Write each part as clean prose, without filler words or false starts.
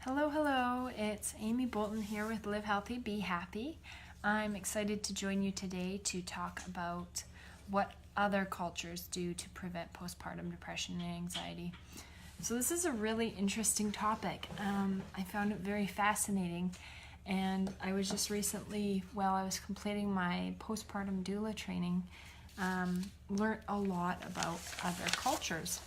Hello, hello. It's Amy Bolton here with Live Healthy, Be Happy. I'm excited to join you today to talk about what other cultures do to prevent postpartum depression and anxiety. So this is a really interesting topic. I found it very fascinating, and I was just recently, while I was completing my postpartum doula training, learned a lot about other cultures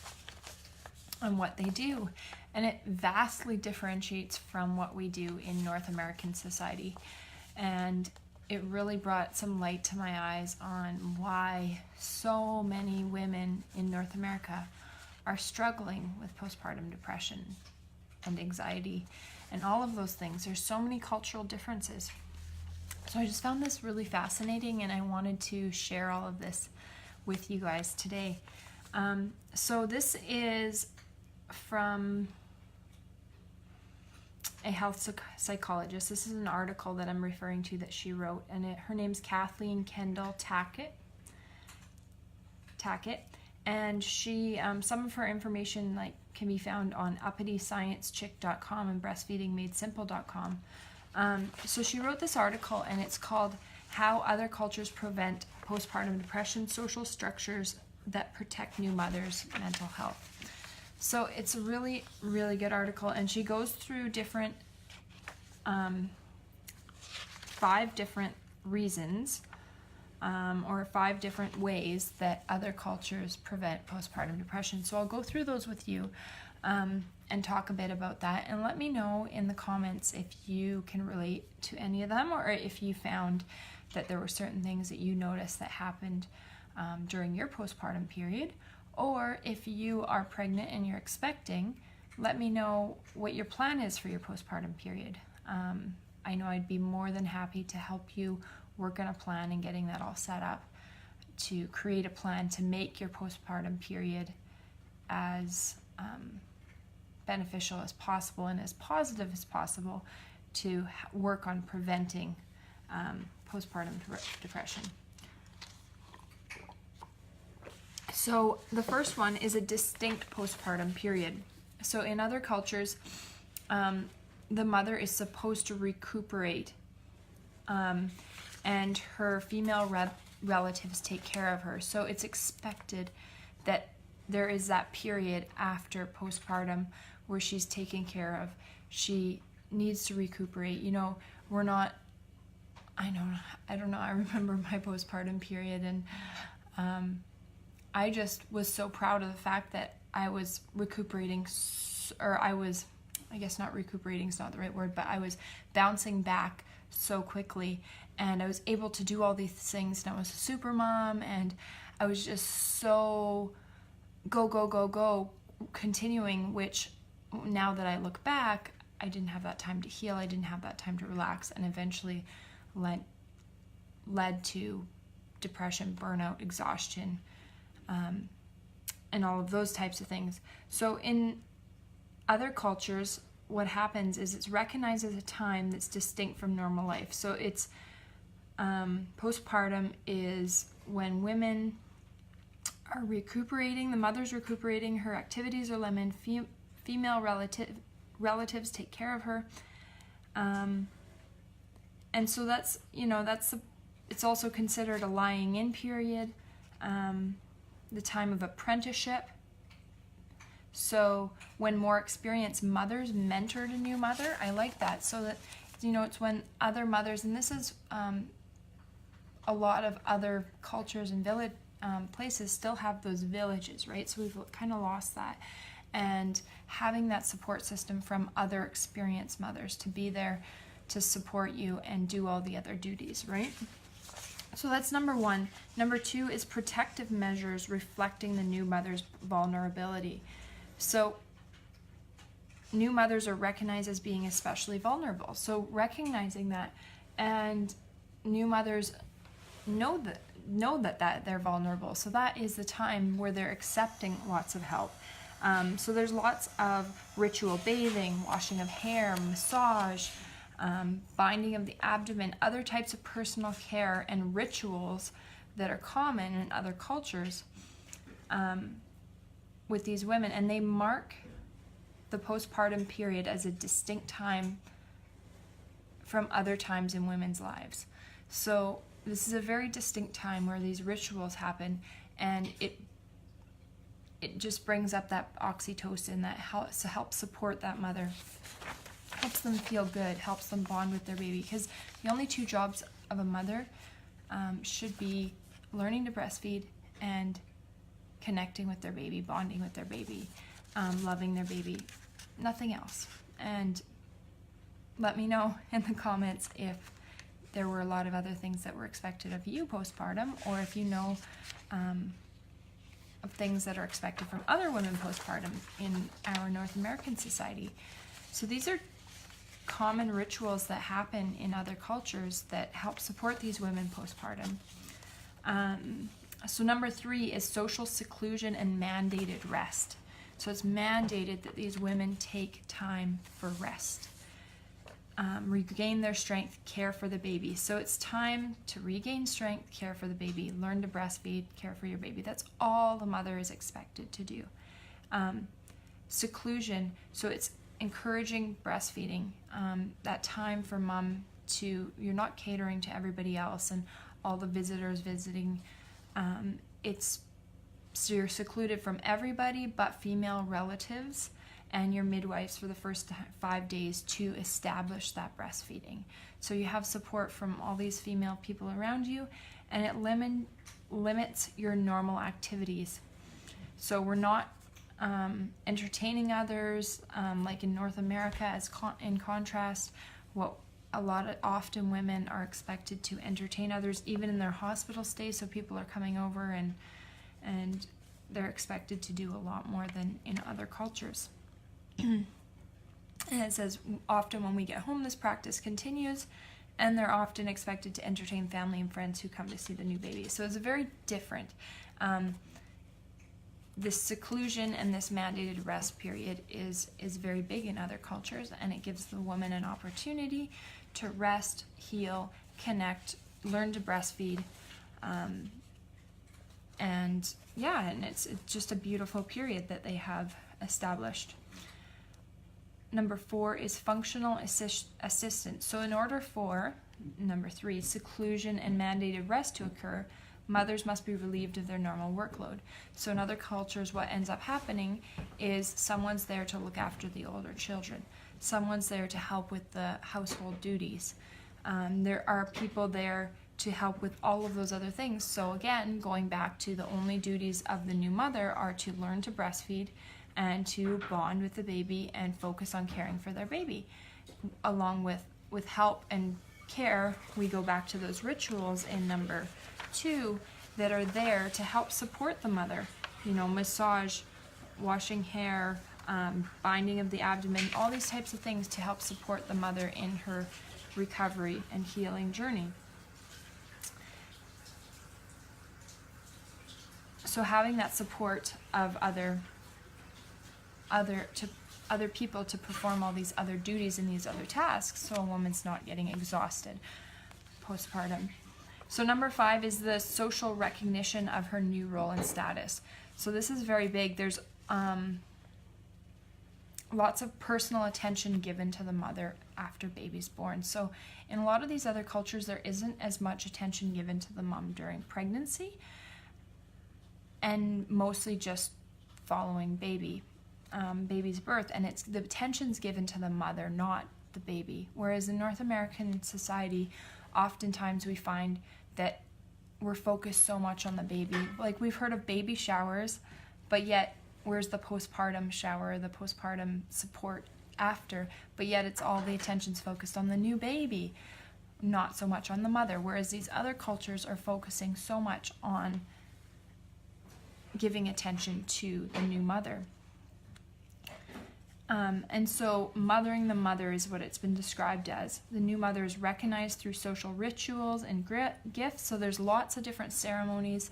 and what they do. And it vastly differentiates from what we do in North American society. And it really brought some light to my eyes on why so many women in North America are struggling with postpartum depression and anxiety and all of those things. There's so many cultural differences. So I just found this really fascinating, and I wanted to share all of this with you guys today. So this is from a health psychologist. This is an article that I'm referring to that she wrote, and her name's Kathleen Kendall Tackett, and she some of her information can be found on uppitysciencechick.com and breastfeedingmadesimple.com. So she wrote this article, and it's called How Other Cultures Prevent Postpartum Depression: Social Structures That Protect New Mothers' Mental Health. So it's a really, really good article, and she goes through different, 5 different reasons, or 5 different ways that other cultures prevent postpartum depression. So I'll go through those with you and talk a bit about that, and let me know in the comments if you can relate to any of them, or if you found that there were certain things that you noticed that happened during your postpartum period. Or if you are pregnant and you're expecting, let me know what your plan is for your postpartum period. I know I'd be more than happy to help you work on a plan and getting that all set up to create a plan to make your postpartum period as beneficial as possible and as positive as possible to work on preventing postpartum depression. So the first one is a distinct postpartum period. So in other cultures, the mother is supposed to recuperate, and her female relatives take care of her. So it's expected that there is that period after postpartum where she's taken care of. She needs to recuperate. I don't know, I remember my postpartum period, and I just was so proud of the fact that I was recuperating, I guess not recuperating is not the right word, but I was bouncing back so quickly, and I was able to do all these things, and I was a super mom, and I was just so go, continuing, which now that I look back, I didn't have that time to heal, I didn't have that time to relax, and eventually led to depression, burnout, exhaustion, and all of those types of things. So in other cultures, what happens is it's recognized as a time that's distinct from normal life. So it's postpartum is when women are recuperating, the mother's recuperating, her activities are limited, female relatives take care of her, and so it's also considered a lying in period, the time of apprenticeship. So when more experienced mothers mentored a new mother, I like that. So that, it's when other mothers, and this is a lot of other cultures and village places still have those villages, right? So we've kind of lost that. And having that support system from other experienced mothers to be there to support you and do all the other duties, right? So that's number 1. Number 2 is protective measures reflecting the new mother's vulnerability. So new mothers are recognized as being especially vulnerable. So recognizing that, and new mothers know that they're vulnerable. So that is the time where they're accepting lots of help. So there's lots of ritual bathing, washing of hair, massage, binding of the abdomen, other types of personal care and rituals that are common in other cultures with these women, and they mark the postpartum period as a distinct time from other times in women's lives. So this is a very distinct time where these rituals happen, and it just brings up that oxytocin that helps support that mother, helps them feel good, helps them bond with their baby. Because the only two jobs of a mother should be learning to breastfeed and connecting with their baby, bonding with their baby, loving their baby, nothing else. And let me know in the comments if there were a lot of other things that were expected of you postpartum, or if you know of things that are expected from other women postpartum in our North American society. So these are common rituals that happen in other cultures that help support these women postpartum. So number 3 is social seclusion and mandated rest. So it's mandated that these women take time for rest, regain their strength, care for the baby. So it's time to regain strength, care for the baby, learn to breastfeed, care for your baby. That's all the mother is expected to do. Seclusion, so it's encouraging breastfeeding, that time for mom to, you're not catering to everybody else and all the visitors visiting. So you're secluded from everybody but female relatives and your midwives for the first 5 days to establish that breastfeeding. So you have support from all these female people around you, and it limits your normal activities. So we're not entertaining others like in North America, as in contrast, what often women are expected to entertain others even in their hospital stay. So people are coming over and they're expected to do a lot more than in other cultures. And it says, often when we get home, this practice continues, and they're often expected to entertain family and friends who come to see the new baby. So it's very different. This seclusion and this mandated rest period is very big in other cultures, and it gives the woman an opportunity to rest, heal, connect, learn to breastfeed, and it's just a beautiful period that they have established. Number 4 is functional assistance. So in order for, number 3, seclusion and mandated rest to occur, mothers must be relieved of their normal workload. So in other cultures, what ends up happening is someone's there to look after the older children. Someone's there to help with the household duties. There are people there to help with all of those other things. So again, going back to the only duties of the new mother are to learn to breastfeed and to bond with the baby and focus on caring for their baby. Along with help and care, we go back to those rituals in number 2 that are there to help support the mother. Massage, washing hair, binding of the abdomen, all these types of things to help support the mother in her recovery and healing journey. So having that support of other people to perform all these other duties and these other tasks, so a woman's not getting exhausted postpartum. So number 5 is the social recognition of her new role and status. So this is very big. There's lots of personal attention given to the mother after baby's born. So in a lot of these other cultures, there isn't as much attention given to the mom during pregnancy, and mostly just following baby's birth, and it's the attention's given to the mother, not the baby. Whereas in North American society, oftentimes we find that we're focused so much on the baby. Like, we've heard of baby showers, but yet where's the postpartum shower, the postpartum support after? But yet it's all the attention's focused on the new baby, not so much on the mother. Whereas these other cultures are focusing so much on giving attention to the new mother. And so mothering the mother is what it's been described as. The new mother is recognized through social rituals and gifts. So there's lots of different ceremonies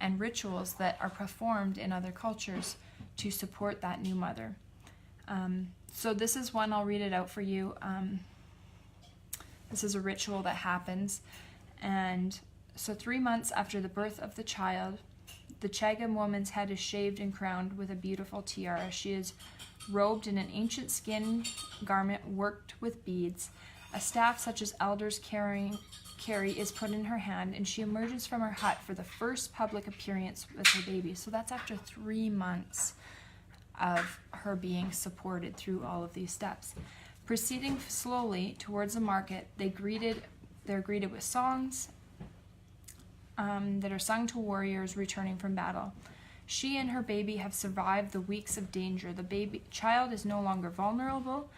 and rituals that are performed in other cultures to support that new mother. So this is one, I'll read it out for you. This is a ritual that happens. And so 3 months after the birth of the child, The Chaga woman's head is shaved and crowned with a beautiful tiara. She is robed in an ancient skin garment worked with beads. A staff such as elders carry is put in her hand, and she emerges from her hut for the first public appearance with her baby. So that's after 3 months of her being supported through all of these steps. Proceeding slowly towards the market, they're greeted with songs that are sung to warriors returning from battle. She and her baby have survived the weeks of danger. The child is no longer vulnerable,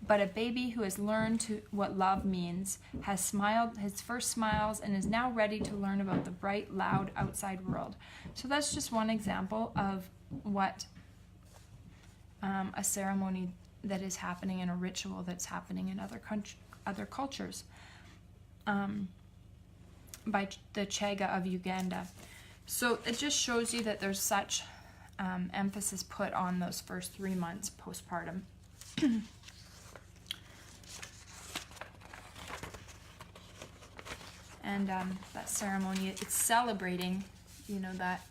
but a baby who has learned what love means, has smiled his first smiles, and is now ready to learn about the bright, loud outside world. So that's just one example of what a ceremony that is happening and a ritual that's happening in other cultures by the Chaga of Uganda. So it just shows you that there's such emphasis put on those first 3 months postpartum. And that ceremony, it's celebrating, that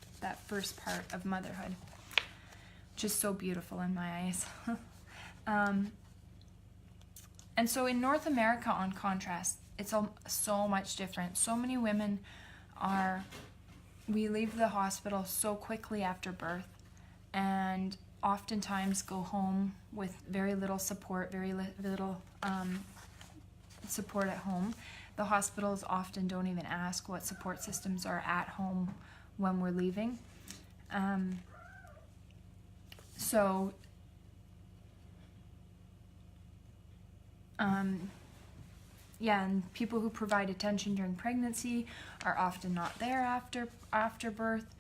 first part of motherhood. Just so beautiful in my eyes. And so in North America, on contrast, it's so much different. So many women we leave the hospital so quickly after birth, and oftentimes go home with very little support, support at home. The hospitals often don't even ask what support systems are at home when we're leaving. And people who provide attention during pregnancy are often not there after birth.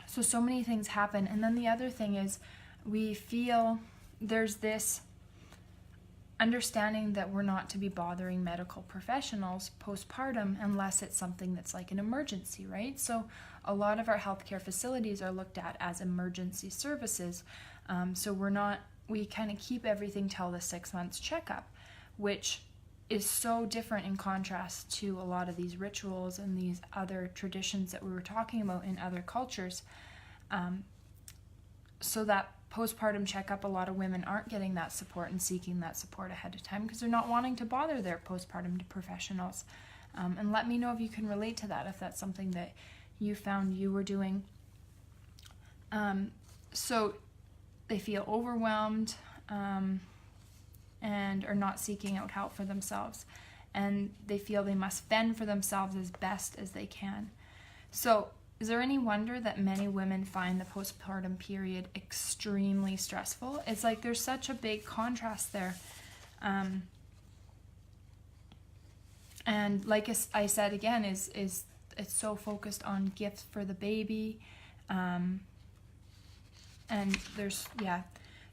So many things happen. And then the other thing is, we feel there's this understanding that we're not to be bothering medical professionals postpartum unless it's something that's like an emergency, right? So a lot of our healthcare facilities are looked at as emergency services. So we kind of keep everything till the 6 months checkup, which is so different in contrast to a lot of these rituals and these other traditions that we were talking about in other cultures. So that postpartum checkup, a lot of women aren't getting that support and seeking that support ahead of time because they're not wanting to bother their postpartum professionals. And let me know if you can relate to that, if that's something that you found you were doing. So they feel overwhelmed and are not seeking out help for themselves. And they feel they must fend for themselves as best as they can. So is there any wonder that many women find the postpartum period extremely stressful? It's like there's such a big contrast there. And like I said again, is it's so focused on gifts for the baby. And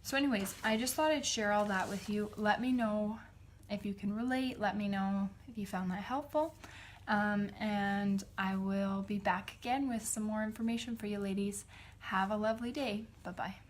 so anyways, I just thought I'd share all that with you. Let me know if you can relate. Let me know if you found that helpful. And I will be back again with some more information for you ladies. Have a lovely day. Bye-bye.